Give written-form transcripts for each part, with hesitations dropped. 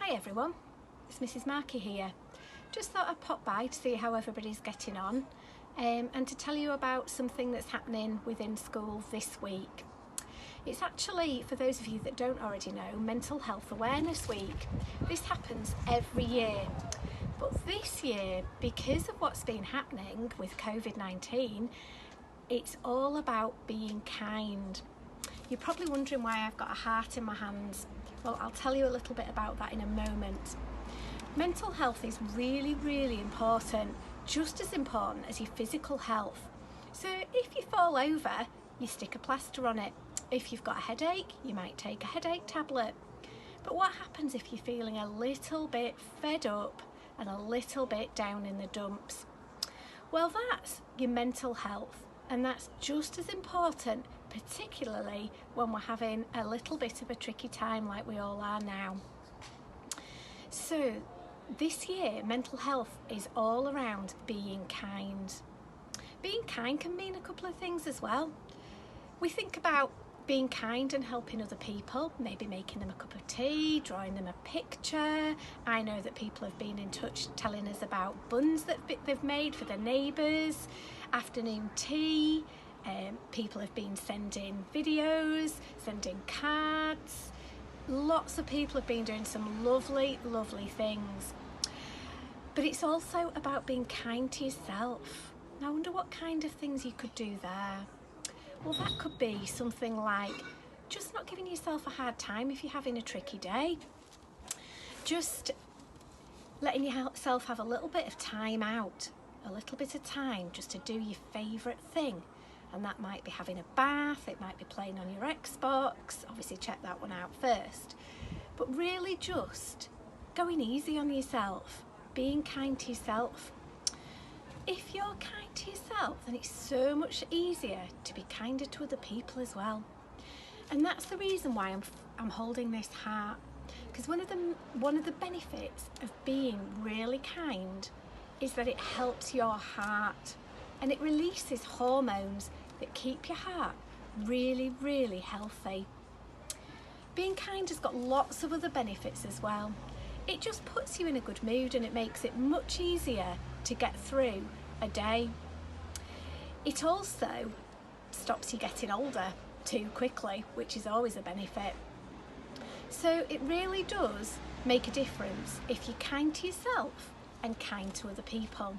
Hi everyone, it's Mrs. Markey here. Just thought I'd pop by to see how everybody's getting on and to tell you about something that's happening within school this week. It's actually, for those of you that don't already know, Mental Health Awareness Week. This happens every year, but this year, because of what's been happening with COVID-19, it's all about being kind. You're probably wondering why I've got a heart in my hands. Well, I'll tell you a little bit about that in a moment. Mental health is really, really important, just as important as your physical health. So if you fall over, you stick a plaster on it. If you've got a headache, you might take a headache tablet. But what happens if you're feeling a little bit fed up and a little bit down in the dumps? Well, that's your mental health, and that's just as important, particularly when we're having a little bit of a tricky time like we all are now. So this year, mental health is all around being kind. Being kind can mean a couple of things as well. We think about being kind and helping other people, maybe making them a cup of tea, drawing them a picture. I know that people have been in touch telling us about buns that they've made for their neighbours, afternoon tea. People have been sending videos, sending cards. Lots of people have been doing some lovely, lovely things. But it's also about being kind to yourself. Now, I wonder what kind of things you could do there. Well, that could be something like just not giving yourself a hard time if you're having a tricky day. Just letting yourself have a little bit of time out, a little bit of time just to do your favourite thing. And that might be having a bath, it might be playing on your Xbox, obviously check that one out first. But really just going easy on yourself, being kind to yourself. If you're kind to yourself, then it's so much easier to be kinder to other people as well. And that's the reason why I'm holding this heart, because one of the benefits of being really kind is that it helps your heart and it releases hormones that keep your heart really, really healthy. Being kind has got lots of other benefits as well. It just puts you in a good mood and it makes it much easier to get through a day. It also stops you getting older too quickly, which is always a benefit. So it really does make a difference if you're kind to yourself and kind to other people.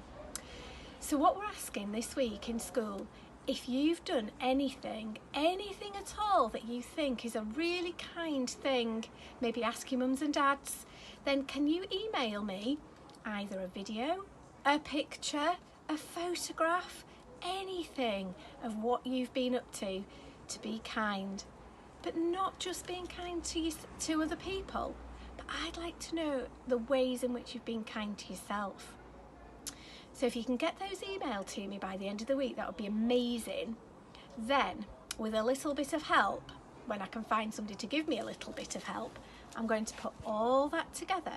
So what we're asking this week in school, if you've done anything at all that you think is a really kind thing, maybe ask your mums and dads, then can you email me either a video, a picture, a photograph, anything of what you've been up to be kind. But not just being kind to other people, but I'd like to know the ways in which you've been kind to yourself. So if you can get those emailed to me by the end of the week, that would be amazing. Then, with a little bit of help, when I can find somebody to give me a little bit of help, I'm going to put all that together.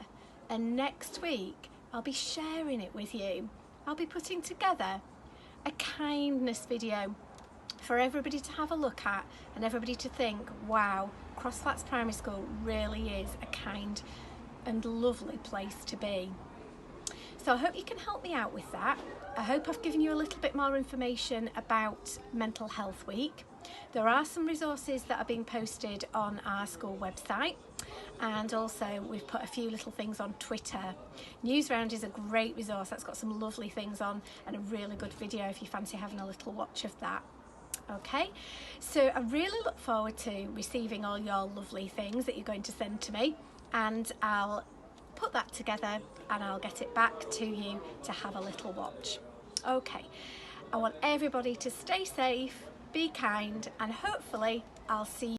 And next week, I'll be sharing it with you. I'll be putting together a kindness video for everybody to have a look at and everybody to think, wow, Crossflatts Primary School really is a kind and lovely place to be. So I hope you can help me out with that. I hope I've given you a little bit more information about Mental Health Week. There are some resources that are being posted on our school website, and also we've put a few little things on Twitter. Newsround is a great resource that's got some lovely things on and a really good video if you fancy having a little watch of that. Okay, so I really look forward to receiving all your lovely things that you're going to send to me, and I'll put that together and I'll get it back to you to have a little watch. Okay, I want everybody to stay safe, be kind, and hopefully I'll see you